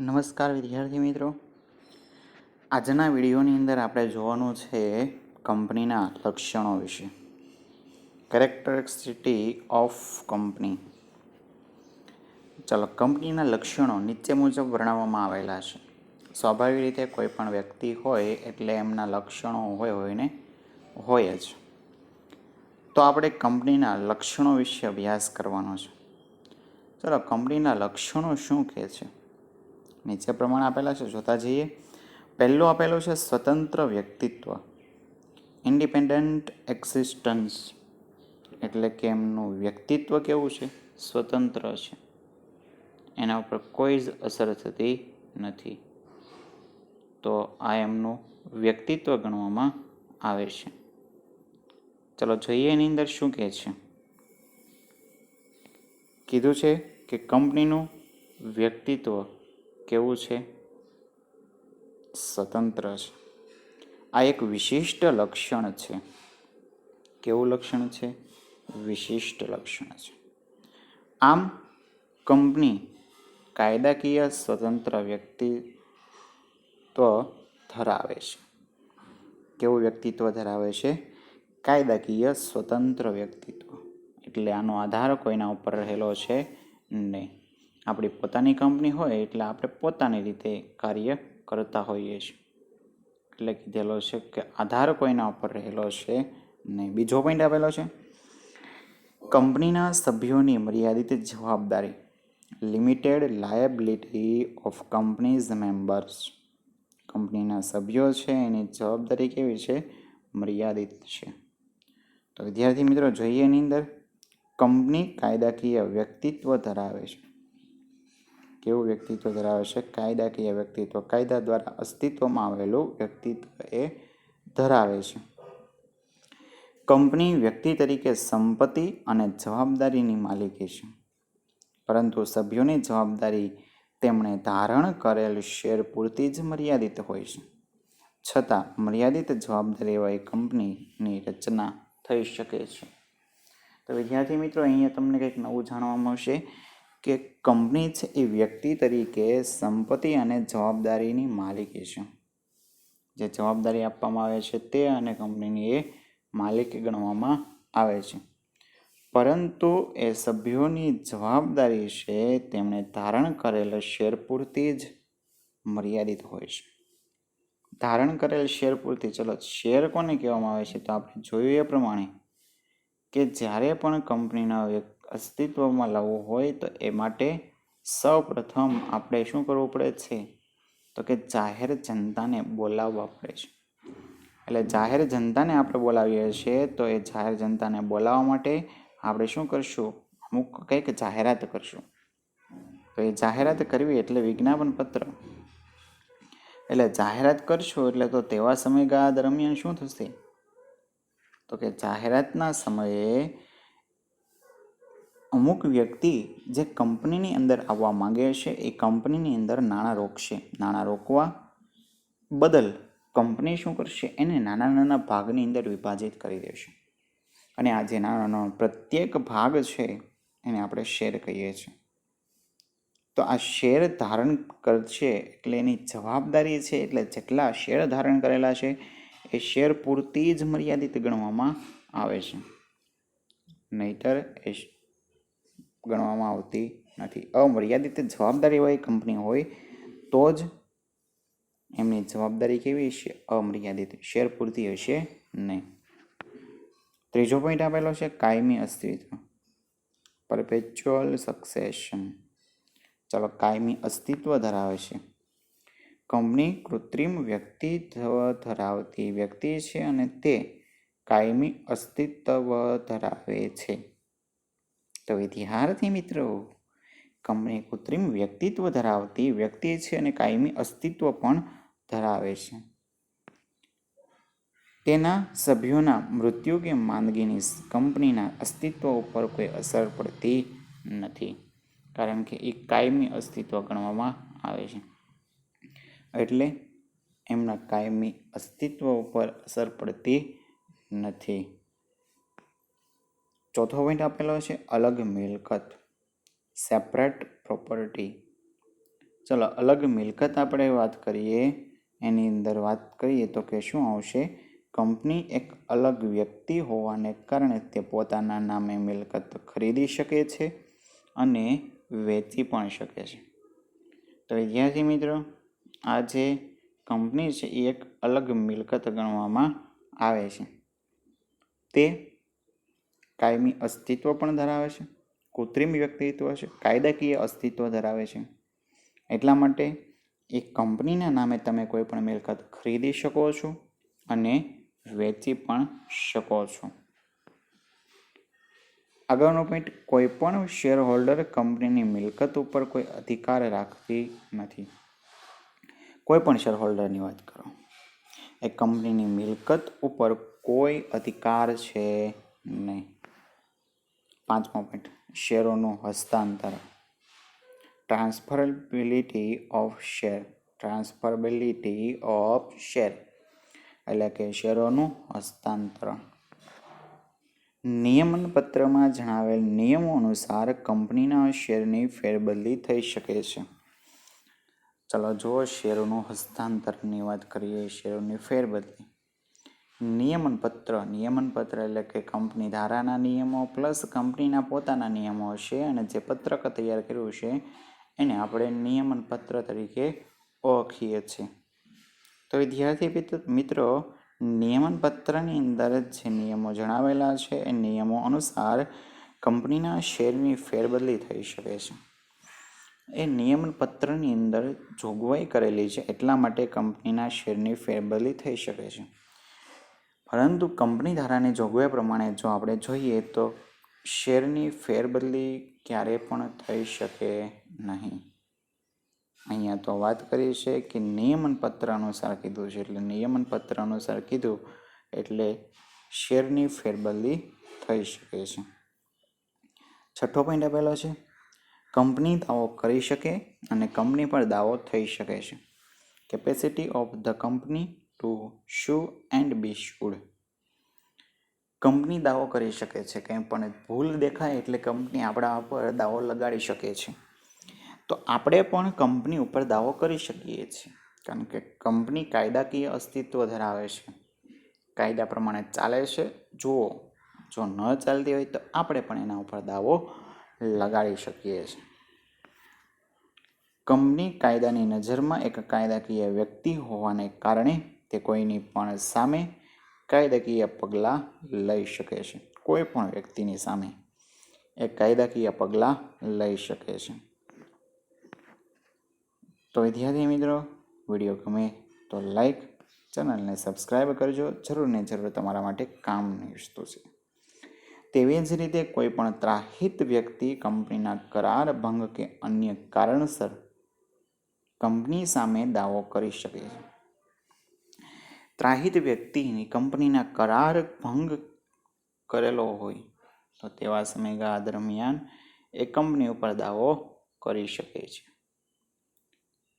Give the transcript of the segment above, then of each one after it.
નમસ્કાર વિદ્યાર્થી મિત્રો, આજના વિડીયોની અંદર આપણે જોવાનું છે કંપનીના લક્ષણો વિશે. Characteristic of company. ચાલો, કંપનીના લક્ષણો નીચે મુજબ વર્ણવવામાં આવેલા છે. સ્વાભાવિક રીતે કોઈ પણ વ્યક્તિ હોય એટલે એમના લક્ષણો હોય જ. તો આપણે કંપનીના લક્ષણો વિશે અભ્યાસ કરવાનો છે. ચાલો, કંપનીના લક્ષણો શું કહે છે નીચે પ્રમાણે આપેલા છે, જોતા જઈએ. પહેલું આપેલું છે સ્વતંત્ર વ્યક્તિત્વ, ઇન્ડિપેન્ડન્ટ એક્ઝિસ્ટન્સ, એટલે કે એમનું વ્યક્તિત્વ કેવું છે? સ્વતંત્ર છે, એના ઉપર કોઈ જ અસર થતી નથી. તો આ એમનું વ્યક્તિત્વ ગણવામાં આવે છે. ચલો જોઈએ એની અંદર શું કહે છે. કીધું છે કે કંપનીનું વ્યક્તિત્વ કેવું છે? સ્વતંત્ર છે. આ એક વિશિષ્ટ લક્ષણ છે. કેવું લક્ષણ છે? વિશિષ્ટ લક્ષણ છે. આમ કંપની કાયદાકીય સ્વતંત્ર વ્યક્તિત્વ ધરાવે છે. કેવું વ્યક્તિત્વ ધરાવે છે? કાયદાકીય સ્વતંત્ર વ્યક્તિત્વ. એટલે આનો આધાર કોઈના ઉપર રહેલો છે નહીં. આપણી પોતાની કંપની હોય એટલે આપણે પોતાની રીતે કાર્ય કરતા હોઈએ છીએ. એટલે કીધેલો છે કે આધાર કોઈના ઉપર રહેલો છે નહીં. બીજો પોઈન્ટ આપેલો છે, કંપનીના સભ્યોની મર્યાદિત જવાબદારી, limited liability of companies members. કંપનીના સભ્યો છે એની જવાબદારી કેવી છે? મર્યાદિત છે. તો વિદ્યાર્થી મિત્રો જોઈએ એની અંદર, કંપની કાયદાકીય વ્યક્તિત્વ ધરાવે છે. કેવું વ્યક્તિત્વ ધરાવે છે? કાયદાકીય વ્યક્તિત્વ. કાયદા દ્વારા અસ્તિત્વમાં આવેલું વ્યક્તિત્વ એ ધરાવે છે. કંપની વ્યક્તિ તરીકે સંપત્તિ અને જવાબદારીની માલિકી છે, પરંતુ સભ્યોની જવાબદારી તેમણે ધારણ કરેલ શેર પૂરતી જ મર્યાદિત હોય છે. છતાં મર્યાદિત જવાબદારીવાળી કંપનીની રચના થઈ શકે છે. તો વિદ્યાર્થી મિત્રો, અહીંયા તમને કંઈક નવું જાણવા મળશે કે કંપની છે એ વ્યક્તિ તરીકે સંપત્તિ અને જવાબદારીની માલિકી છે. જે જવાબદારી આપવામાં આવે છે તે અને કંપનીની એ માલિકી ગણવામાં આવે છે. પરંતુ એ સભ્યોની જવાબદારી છે તેમણે ધારણ કરેલ શેર પૂરતી જ મર્યાદિત હોય છે. ધારણ કરેલ શેર પૂરતી. ચલો, શેર કોને કહેવામાં આવે છે? તો આપણે જોયું એ પ્રમાણે કે જ્યારે પણ કંપનીના અસ્તિત્વમાં લાવવું હોય તો એ માટે સૌ પ્રથમ આપણે શું કરવું પડે છે? તો કે જાહેર જનતાને બોલાવવા પડે છે. એટલે જાહેર જનતાને આપણે બોલાવીએ છીએ તો એ જાહેર જનતાને બોલાવવા માટે આપણે શું કરશું? અમુક કંઈક જાહેરાત કરશું. તો એ જાહેરાત કરવી એટલે વિજ્ઞાપન પત્ર. એટલે જાહેરાત કરશું એટલે તો તેવા સમયગાળા દરમિયાન શું થશે? તો કે જાહેરાતના સમયે અમુક વ્યક્તિ જે કંપનીની અંદર આવવા માંગે છે એ કંપનીની અંદર નાણાં રોકશે. નાણાં રોકવા બદલ કંપની શું કરશે? એને નાના નાના ભાગની અંદર વિભાજિત કરી દેશે. અને આ જે નાનો પ્રત્યેક ભાગ છે એને આપણે શેર કહીએ છીએ. તો આ શેર ધારણ કરશે એટલે એની જવાબદારી છે. એટલે જેટલા શેર ધારણ કરેલા છે એ શેર પૂરતી જ મર્યાદિત ગણવામાં આવે છે, નહીતર એ ગણવામાં આવતી નથી. અમર્યાદિત જવાબદારીવાળી કંપની હોય તો જ એમની જવાબદારી કેવી છે? અમર્યાદિત. શેર પૂરતી હશે નહીં. ત્રીજો પોઈન્ટ આપેલો છે કાયમી અસ્તિત્વ, પરપેચ્યુઅલ સક્સેશન. ચાલો, કાયમી અસ્તિત્વ ધરાવે છે. કંપની કૃત્રિમ વ્યક્તિત્વ ધરાવતી વ્યક્તિ છે અને તે કાયમી અસ્તિત્વ ધરાવે છે. તો વિદ્યાર્થી મિત્રો, કંપની કૃત્રિમ વ્યક્તિત્વ ધરાવતી વ્યક્તિ છે અને કાયમી અસ્તિત્વ પણ ધરાવે છે. તેના સભ્યોના મૃત્યુ કે માંદગીની કંપનીના અસ્તિત્વ ઉપર કોઈ અસર પડતી નથી, કારણ કે એ કાયમી અસ્તિત્વ ગણવામાં આવે છે. એટલે એમના કાયમી અસ્તિત્વ ઉપર અસર પડતી નથી. ચોથો પોઈન્ટ આપેલો છે અલગ મિલકત, સેપરેટ પ્રોપર્ટી. ચલો અલગ મિલકત આપણે વાત કરીએ, એની અંદર વાત કરીએ તો કે શું આવશે? કંપની એક અલગ વ્યક્તિ હોવાને કારણે તે પોતાના નામે મિલકત ખરીદી શકે છે અને વેચી પણ શકે છે. તો વિદ્યાર્થી મિત્રો, આ જે કંપની છે એ એક અલગ મિલકત ગણવામાં આવે છે. તે કાયમી અસ્તિત્વ પણ ધરાવે છે, કૃત્રિમ વ્યક્તિત્વ છે, કાયદાકીય અસ્તિત્વ ધરાવે છે. એટલા માટે એ કંપનીના નામે તમે કોઈ પણ મિલકત ખરીદી શકો છો અને વેચી પણ શકો છો. આગળનો પોઈન્ટ, કોઈ પણ શેર હોલ્ડર કંપનીની મિલકત ઉપર કોઈ અધિકાર રાખતી નથી. કોઈ પણ શેર હોલ્ડરની વાત કરો, એ કંપનીની મિલકત ઉપર કોઈ અધિકાર છે નહીં. 5મો પોઈન્ટ, શેરોનું હસ્તાંતર. Transferability of share. Transferability of share એટલે કે શેરોનું હસ્તાંતરણ. નિયમન પત્રમાં જણાવેલ નિયમો અનુસાર કંપનીના શેરની ફેરબદલી થઈ શકે છે. ચલો જુઓ, શેરોનું હસ્તાંતરની વાત કરીએ, શેરોની ફેરબદલી. નિયમન પત્ર એટલે કે કંપની ધારાના નિયમો પ્લસ કંપનીના પોતાના નિયમો છે, અને જે પત્રક તૈયાર કર્યું છે એને આપણે નિયમન પત્ર તરીકે ઓળખીએ છીએ. તો વિદ્યાર્થી મિત્રો, નિયમન પત્રની અંદર જે નિયમો જણાવેલા છે એ નિયમો અનુસાર કંપનીના શેરની ફેરબદલી થઈ શકે છે. એ નિયમન પત્રની અંદર જોગવાઈ કરેલી છે, એટલા માટે કંપનીના શેરની ફેરબદલી થઈ શકે છે. પરંતુ કંપની ધારાની જોગવાઈ પ્રમાણે જો આપણે જોઈએ તો શેરની ફેરબદલી ક્યારે પણ થઈ શકે નહીં. અહીંયા તો વાત કરી છે કે નિયમન પત્ર અનુસાર કીધું છે, એટલે નિયમન પત્ર અનુસાર કીધું એટલે શેરની ફેરબદલી થઈ શકે છે. 6થો પોઈન્ટ આપેલો છે, કંપની દાવો કરી શકે અને કંપની પર દાવો થઈ શકે છે. Capacity of the company to sue and be sued. Company દાવો કરી શકે છે, કંઈ પણ ભૂલ દેખાય એટલે કંપની આપણા ઉપર દાવો લગાડી શકે છે. તો આપણે પણ કંપની ઉપર દાવો કરી શકીએ છીએ, કારણ કે કંપની કાયદાકીય અસ્તિત્વ ધરાવે છે, કાયદા પ્રમાણે ચાલે છે. જુઓ, જો ન ચાલતી હોય તો આપણે પણ એના ઉપર દાવો લગાડી શકીએ છીએ. કંપની કાયદાની નજરમાં એક કાયદાકીય વ્યક્તિ હોવાને કારણે તે કોઈની પણ સામે કાયદાકીય પગલાં લઈ શકે છે. કોઈ પણ વ્યક્તિની સામે એ કાયદાકીય પગલાં લઈ શકે છે. તો વિદ્યાર્થી મિત્રો, વિડીયો ગમે તો લાઈક, ચેનલને સબસ્ક્રાઈબ કરજો. જરૂર ને જરૂર તમારા માટે કામની વસ્તુ છે. તેવી જ રીતે કોઈ પણ ત્રાહિત વ્યક્તિ કંપનીના કરાર ભંગ કે અન્ય કારણસર કંપની સામે દાવો કરી શકે છે. ત્રાહિત વ્યક્તિની કંપનીના કરાર ભંગ કરેલો હોય તો તેવા સમયગાળા દરમિયાન એ કંપની ઉપર દાવો કરી શકે છે.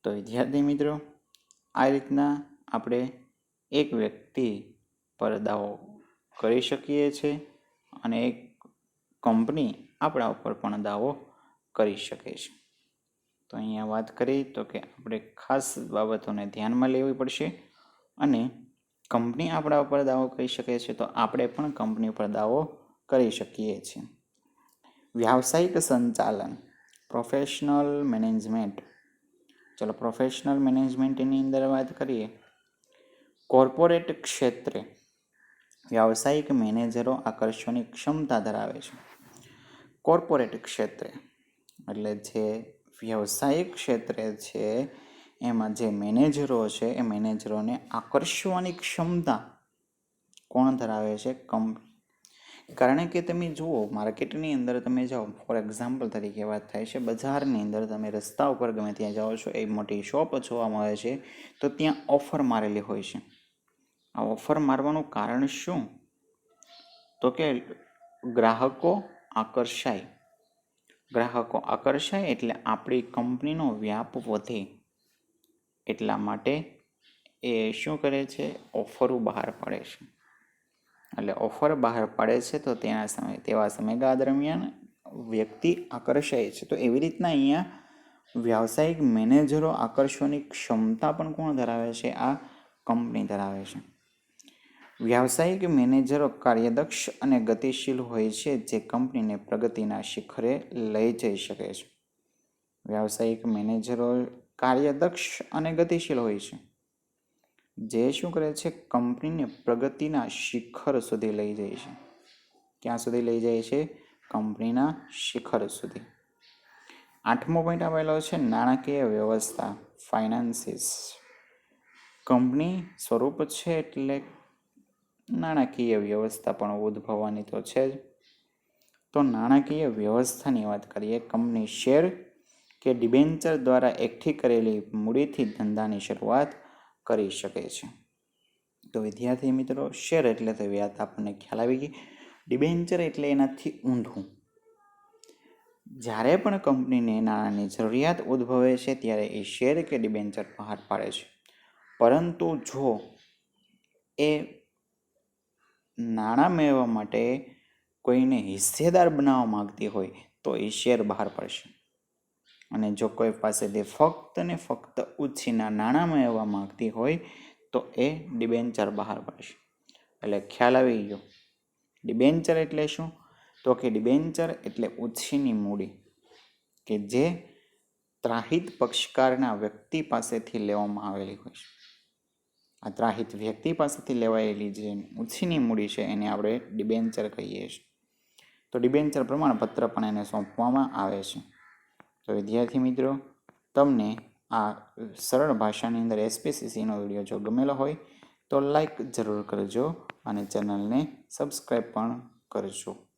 તો વિદ્યાર્થી મિત્રો, આ રીતના આપણે એક વ્યક્તિ પર દાવો કરી શકીએ છીએ અને એક કંપની આપણા ઉપર પણ દાવો કરી શકે છે. તો અહીંયા વાત કરી તો કે આપણે ખાસ બાબતોને ધ્યાનમાં લેવી પડશે, અને કંપની આપણા ઉપર દાવો કરી શકે છે તો આપણે પણ કંપની ઉપર દાવો કરી શકીએ છીએ. વ્યાવસાયિક સંચાલન, પ્રોફેશનલ મેનેજમેન્ટ. ચલો પ્રોફેશનલ મેનેજમેન્ટની અંદર વાત કરીએ. કોર્પોરેટ ક્ષેત્રે વ્યાવસાયિક મેનેજરો આકર્ષવાની ક્ષમતા ધરાવે છે. કોર્પોરેટ ક્ષેત્રે એટલે જે વ્યવસાયિક ક્ષેત્રે છે એમાં જે મેનેજરો છે એ મેનેજરોને આકર્ષવાની ક્ષમતા કોણ ધરાવે છે? કંપની. કારણ કે તમે જુઓ, માર્કેટની અંદર તમે જાઓ, ફોર એક્ઝામ્પલ તરીકે વાત થાય છે, બજારની અંદર તમે રસ્તા ઉપર ગમે ત્યાં જાઓ છો, એ મોટી શોપ જોવા મળે છે તો ત્યાં ઓફર મારેલી હોય છે. આ ઓફર મારવાનું કારણ શું? તો કે ગ્રાહકો આકર્ષાય. ગ્રાહકો આકર્ષાય એટલે આપણી કંપનીનો વ્યાપ વધે, એટલા માટે એ શું કરે છે? ઓફરો બહાર પાડે છે. એટલે ઓફર બહાર પાડે છે તો તેવા સમયગાળા દરમિયાન વ્યક્તિ આકર્ષાય છે. તો એવી રીતના અહીંયા વ્યાવસાયિક મેનેજરો આકર્ષવાની ક્ષમતા પણ કોણ ધરાવે છે? આ કંપની ધરાવે છે. વ્યાવસાયિક મેનેજરો કાર્યદક્ષ અને ગતિશીલ હોય છે, જે કંપનીને પ્રગતિના શિખરે લઈ જઈ શકે છે. વ્યાવસાયિક મેનેજરો કાર્યદક્ષ અને ગતિશીલ હોય છે, જે શું કરે છે? કંપનીને પ્રગતિના શિખર સુધી લઈ જાય છે. ક્યાં સુધી લઈ જાય છે? કંપનીના શિખર સુધી. 8મો પોઈન્ટ આવેલો છે નાણાકીય વ્યવસ્થા, ફાઇનાન્સીસ. કંપની સ્વરૂપ છે એટલે નાણાકીય વ્યવસ્થા પણ ઉદ્ભવવાની તો છે જ. તો નાણાકીય વ્યવસ્થાની વાત કરીએ. કંપની શેર કે ડિબેન્ચર દ્વારા એકઠી કરેલી મૂડીથી ધંધાની શરૂઆત કરી શકે છે. તો વિદ્યાર્થી મિત્રો, શેર એટલે તો વાત આપણને ખ્યાલ આવી ગઈ. ડિબેન્ચર એટલે એનાથી ઊંધું. જ્યારે પણ કંપનીને નાણાંની જરૂરિયાત ઉદ્ભવે છે ત્યારે એ શેર કે ડિબેન્ચર બહાર પાડે છે. પરંતુ જો એ નાણાં મેળવવા માટે કોઈને હિસ્સેદાર બનાવવા માંગતી હોય તો એ શેર બહાર પડશે. અને જો કોઈ પાસેથી ફક્ત ને ફક્ત ઉછીના નાણાં મેળવવા માંગતી હોય તો એ ડિબેન્ચર બહાર પડશે. એટલે ખ્યાલ આવી ગયો. ડિબેન્ચર એટલે શું? તો કે ડિબેન્ચર એટલે ઉછીની મૂડી કે જે ત્રાહિત પક્ષકારના વ્યક્તિ પાસેથી લેવામાં આવેલી હોય છે. આ ત્રાહિત વ્યક્તિ પાસેથી લેવાયેલી જે ઉછીની મૂડી છે એને આપણે ડિબેન્ચર કહીએ છીએ. તો ડિબેન્ચર પ્રમાણપત્ર પણ એને સોંપવામાં આવે છે. તો વિદ્યાર્થી મિત્રો, તમને આ સરળ ભાષાની અંદર એસપીસીસીનો વિડીયો જો ગમેલો હોય તો લાઈક જરૂર કરજો અને ચેનલને સબસ્ક્રાઈબ પણ કરજો.